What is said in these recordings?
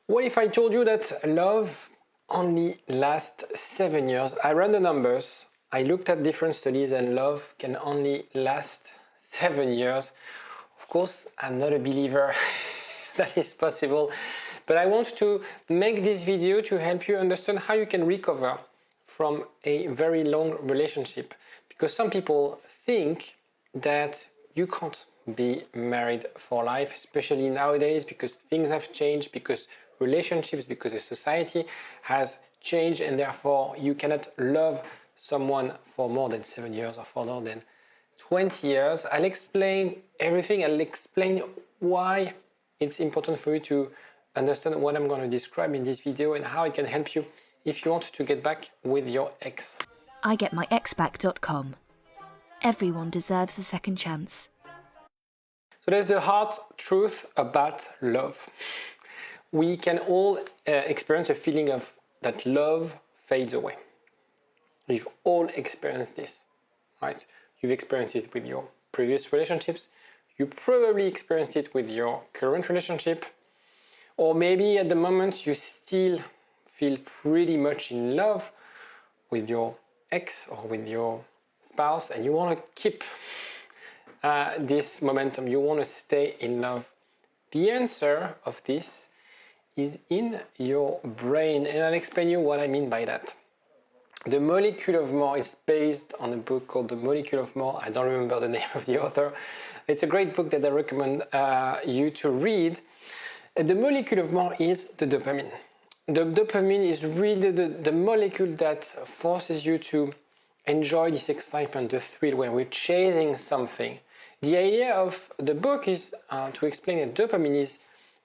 What if I told you that love only lasts 7 years? I ran the numbers, I looked at different studies, and love can only last 7 years. Of course, I'm not a believer that is possible, but I want to make this video to help you understand how you can recover from a very long relationship. Because some people think that you can't be married for life, especially nowadays, because things have changed, because relationships, because the society has changed, and therefore you cannot love someone for more than 7 years or for more than 20 years. I'll explain everything. I'll explain why it's important for you to understand what I'm going to describe in this video and how it can help you if you want to get back with your ex. IGetMyExBack.com. Everyone deserves a second chance. So there's the hard truth about love. We can all experience a feeling of that love fades away. We've all experienced this, right? You've experienced it with your previous relationships. You probably experienced it with your current relationship. Or maybe at the moment you still feel pretty much in love with your ex or with your spouse, and you want to keep this momentum. You want to stay in love. The answer of this is in your brain, and I'll explain you what I mean by that. The Molecule of More is based on a book called The Molecule of More. I don't remember the name of the author. It's a great book that I recommend you to read. The Molecule of More is the dopamine. The dopamine is really the molecule that forces you to enjoy this excitement, the thrill when we're chasing something. The idea of the book is to explain that dopamine is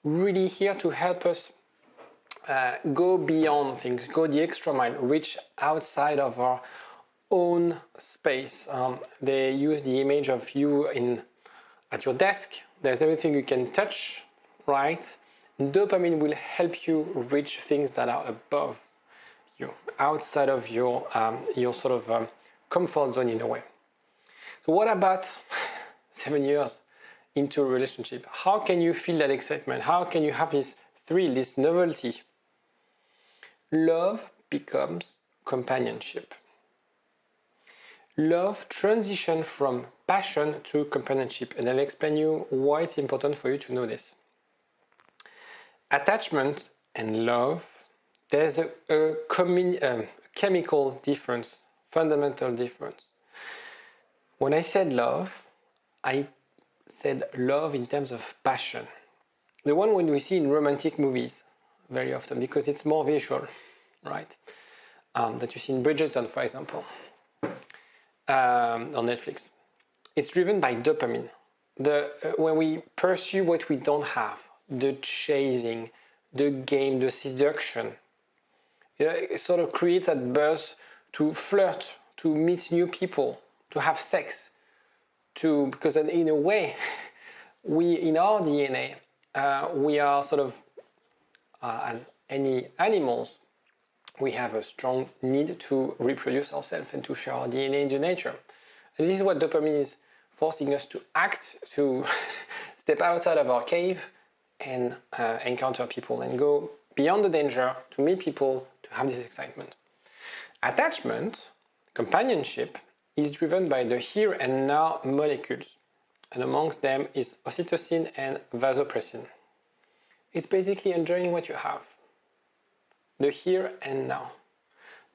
really here to help us go beyond things, go the extra mile, reach outside of our own space. They use the image of you at your desk. There's everything you can touch, right? Dopamine will help you reach things that are above you, outside of your sort of comfort zone in a way. So what about 7 years into a relationship? How can you feel that excitement? How can you have this thrill, this novelty? Love becomes companionship. Love transitions from passion to companionship, and I'll explain you why it's important for you to know this. Attachment and love, there's a chemical difference, fundamental difference. When I said love, I said love in terms of passion. The one when we see in romantic movies very often, because it's more visual, right? That you see in Bridgerton, for example, on Netflix. It's driven by dopamine. When we pursue what we don't have, the chasing, the game, the seduction, it sort of creates that buzz to flirt, to meet new people, to have sex, because in a way, in our DNA, we are sort of, as any animals, we have a strong need to reproduce ourselves and to share our DNA into nature. And this is what dopamine is forcing us to act, to step outside of our cave and encounter people and go beyond the danger to meet people, to have this excitement. Attachment, companionship, is driven by the here and now molecules, and amongst them is oxytocin and vasopressin. It's basically enjoying what you have, the here and now.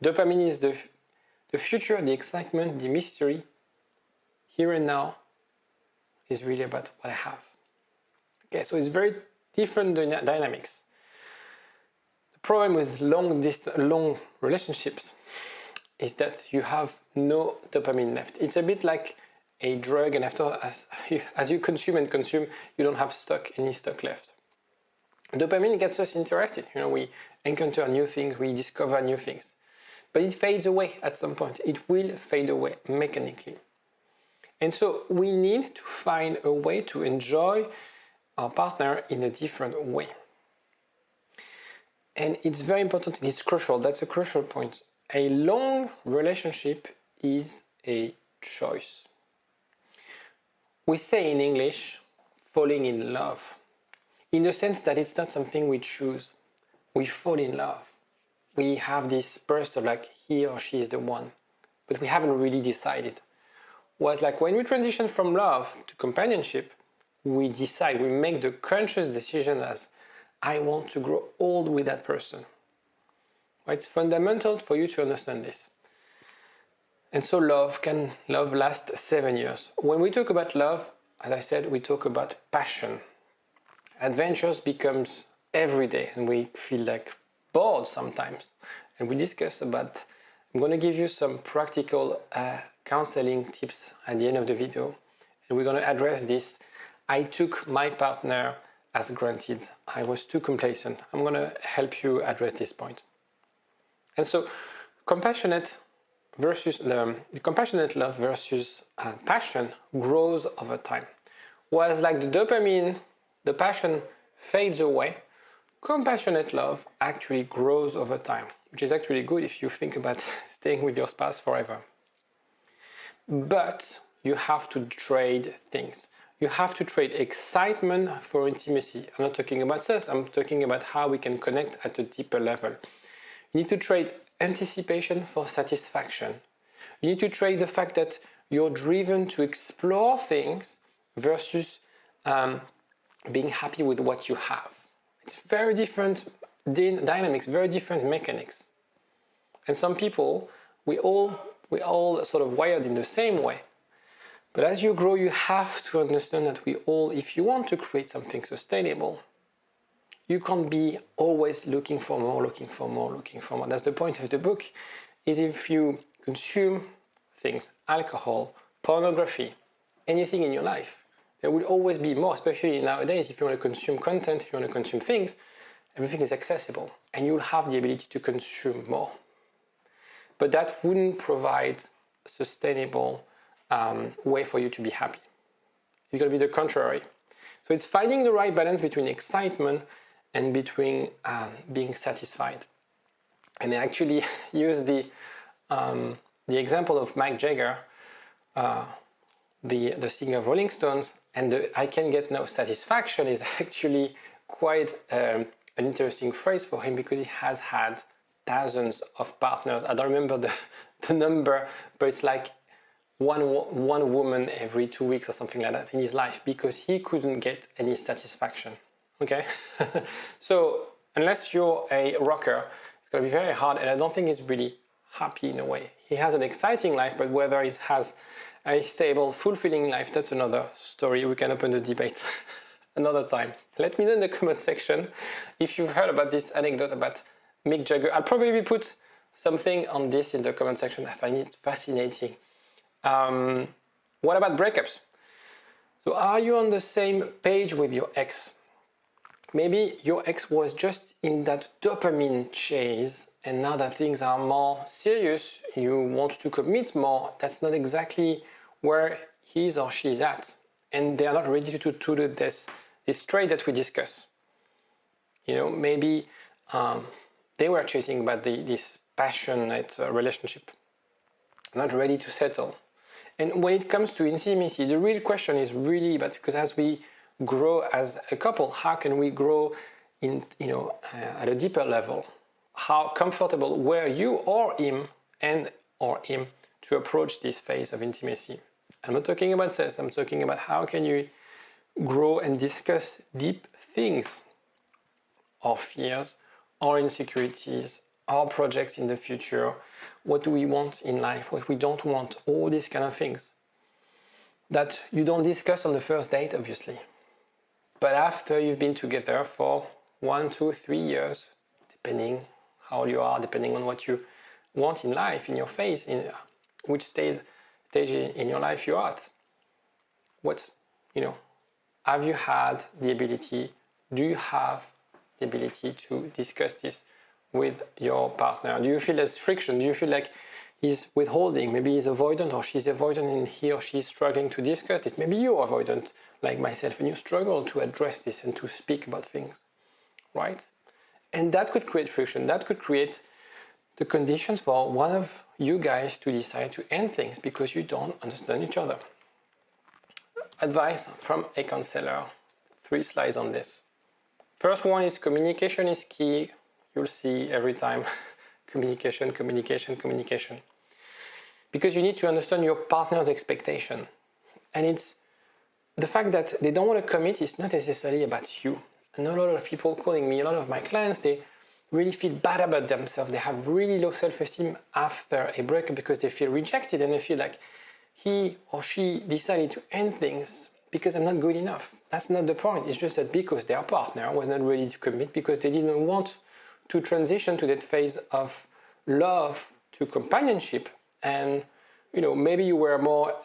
Dopamine is the future, the excitement, the mystery. Here and now is really about what I have. Okay, so it's very different dynamics. The problem with long relationships is that you have no dopamine left. It's a bit like a drug, and as you consume, you don't have any stock left. Dopamine gets us interested. We encounter new things, we discover new things. But it fades away at some point. It will fade away mechanically. And so we need to find a way to enjoy our partner in a different way. And it's very important, and it's crucial. That's a crucial point. A long relationship is a choice. We say in English, falling in love, in the sense that it's not something we choose. we fall in love. We have this burst of like he or she is the one, but we haven't really decided. Whereas like when we transition from love to companionship, we decide, we make the conscious decision as I want to grow old with that person. It's fundamental for you to understand this. And so love last 7 years? When we talk about love, as I said, we talk about passion. Adventures becomes every day and we feel like bored sometimes. And we discuss about, I'm going to give you some practical counseling tips at the end of the video. And we're going to address this. I took my partner as granted. I was too complacent. I'm going to help you address this point. And so compassionate love versus passion grows over time. Whereas like the dopamine, the passion fades away, compassionate love actually grows over time, which is actually good if you think about staying with your spouse forever. But you have to trade things. You have to trade excitement for intimacy. I'm not talking about sex, I'm talking about how we can connect at a deeper level. You need to trade anticipation for satisfaction. You need to trade the fact that you're driven to explore things versus being happy with what you have. It's very different dynamics, very different mechanics. And some people, we all sort of wired in the same way. But as you grow, you have to understand that we all, if you want to create something sustainable, you can't be always looking for more. That's the point of the book, is if you consume things, alcohol, pornography, anything in your life, there will always be more, especially nowadays. If you want to consume content, if you want to consume things, everything is accessible and you'll have the ability to consume more. But that wouldn't provide a sustainable way for you to be happy. It's going to be the contrary. So it's finding the right balance between excitement and between being satisfied. And I actually use the example of Mick Jagger, the singer of Rolling Stones, and the I can get no satisfaction is actually quite an interesting phrase for him because he has had thousands of partners. I don't remember the number, but it's like one woman every 2 weeks or something like that in his life because he couldn't get any satisfaction. Okay? So unless you're a rocker, it's going to be very hard, and I don't think he's really happy in a way. He has an exciting life, but whether he has a stable, fulfilling life, that's another story. We can open the debate another time. Let me know in the comment section if you've heard about this anecdote about Mick Jagger. I'll probably put something on this in the comment section. I find it fascinating. What about breakups? So are you on the same page with your ex? Maybe your ex was just in that dopamine chase, and now that things are more serious, you want to commit more. That's not exactly where he or she's at, and they are not ready to do this trade that we discuss. You know, maybe they were chasing about this passionate relationship, not ready to settle. And when it comes to intimacy, the real question is really about, because as we grow as a couple, how can we grow in, at a deeper level? How comfortable were you or him to approach this phase of intimacy? I'm not talking about sex, I'm talking about how can you grow and discuss deep things, our fears, our insecurities, our projects in the future, what do we want in life, what we don't want, all these kind of things that you don't discuss on the first date, obviously. But after you've been together for 1, 2, 3 years, depending how old you are, depending on what you want in life, in your phase, in which stage in your life you're at. Have you had the ability, do you have the ability to discuss this with your partner? Do you feel there's friction? Do you feel like he's withholding? Maybe he's avoidant or she's avoidant and he or she's struggling to discuss this. Maybe you're avoidant like myself and you struggle to address this and to speak about things, right? And that could create friction. That could create the conditions for one of you guys to decide to end things because you don't understand each other. Advice from a counselor. 3 slides on this. First one is communication is key. you'll see every time communication. Because you need to understand your partner's expectation. And it's the fact that they don't want to commit is not necessarily about you. And a lot of people calling me, a lot of my clients, they really feel bad about themselves. They have really low self-esteem after a breakup because they feel rejected and they feel like he or she decided to end things because I'm not good enough. That's not the point. It's just that because their partner was not ready to commit, because they didn't want to transition to that phase of love to companionship. And maybe you were more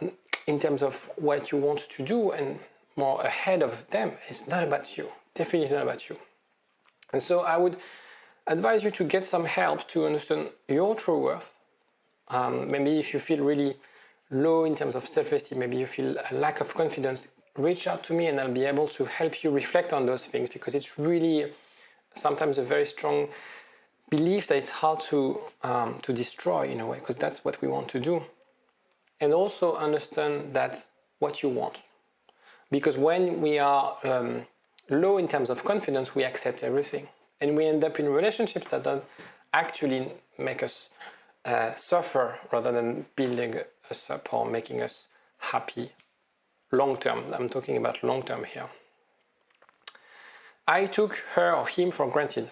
in terms of what you want to do and more ahead of them. It's not about you. Definitely not about you. And so I would advise you to get some help to understand your true worth. Maybe if you feel really low in terms of self-esteem, maybe you feel a lack of confidence, reach out to me and I'll be able to help you reflect on those things, because it's really sometimes a very strong belief that it's hard to destroy in a way, because that's what we want to do. And also understand that what you want. Because when we are low in terms of confidence, we accept everything. And we end up in relationships that don't actually make us suffer rather than building us up or making us happy long term. I'm talking about long term here. I took her or him for granted.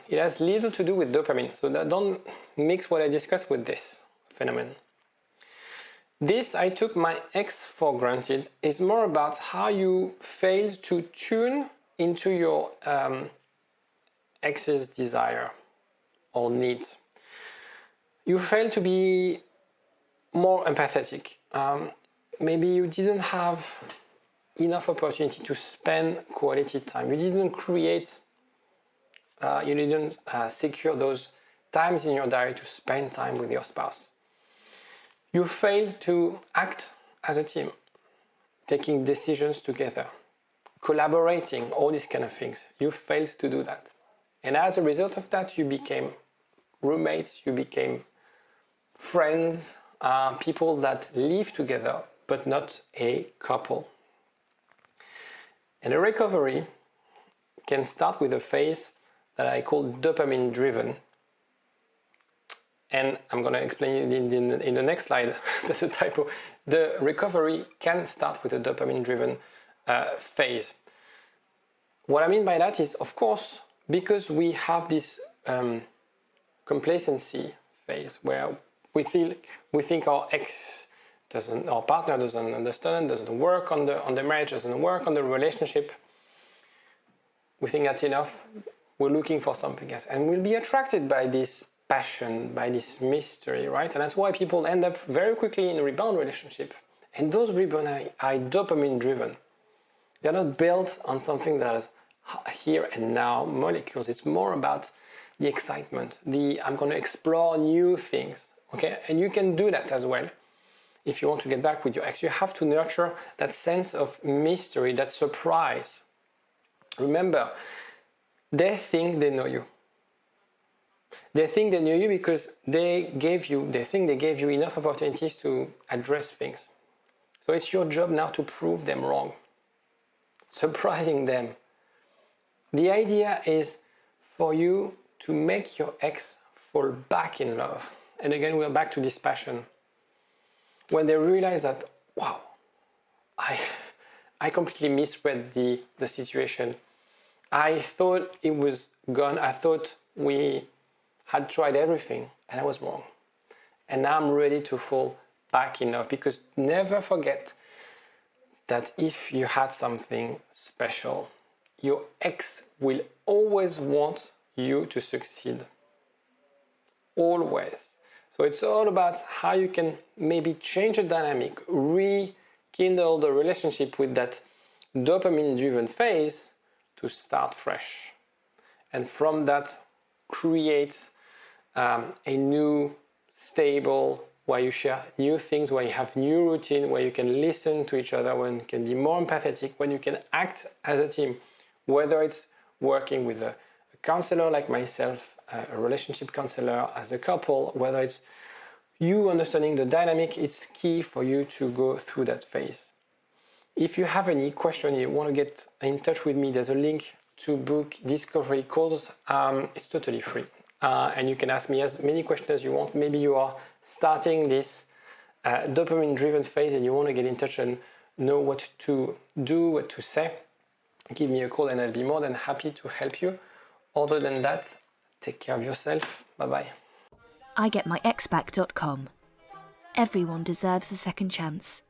It has little to do with dopamine, so don't mix what I discussed with this phenomenon. This I took my ex for granted is more about how you failed to tune into your ex's desire or needs. You failed to be more empathetic. Maybe you didn't have enough opportunity to spend quality time. You didn't create, you didn't secure those times in your diary to spend time with your spouse. You failed to act as a team, taking decisions together, collaborating, all these kind of things. You failed to do that. And as a result of that, you became roommates, you became friends, people that live together, but not a couple. And a recovery can start with a phase that I call dopamine driven. And I'm going to explain it in the next slide. There's a typo. The recovery can start with a dopamine driven phase. What I mean by that is, of course, because we have this complacency phase where we think our partner doesn't understand, doesn't work on the marriage, doesn't work on the relationship. We think that's enough. We're looking for something else, and we'll be attracted by this passion, by this mystery, right? And that's why people end up very quickly in a rebound relationship. And those rebounds are dopamine driven. They're not built on something that is here and now molecules. It's more about the excitement, I'm going to explore new things, okay? And you can do that as well. If you want to get back with your ex, you have to nurture that sense of mystery, that surprise. Remember, they think they know you. They think they know you because they think they gave you enough opportunities to address things. So it's your job now to prove them wrong, surprising them. The idea is for you to make your ex fall back in love. And again, we're back to this passion. When they realize that, wow, I completely misread the situation. I thought it was gone. I thought we had tried everything and I was wrong. And now I'm ready to fall back in love, because never forget that if you had something special, your ex will always want you to succeed. Always. So it's all about how you can maybe change the dynamic, rekindle the relationship with that dopamine-driven phase to start fresh. And from that, create a new, stable, where you share new things, where you have new routine, where you can listen to each other, when you can be more empathetic, when you can act as a team, whether it's working with a counselor like myself, a relationship counselor as a couple, whether it's you understanding the dynamic, it's key for you to go through that phase. If you have any question, you want to get in touch with me, there's a link to book discovery calls, it's totally free. And you can ask me as many questions as you want. Maybe you are starting this dopamine-driven phase and you want to get in touch and know what to do, what to say. Give me a call and I'll be more than happy to help you. Other than that, take care of yourself. Bye-bye. igetmyexback.com. Everyone deserves a second chance.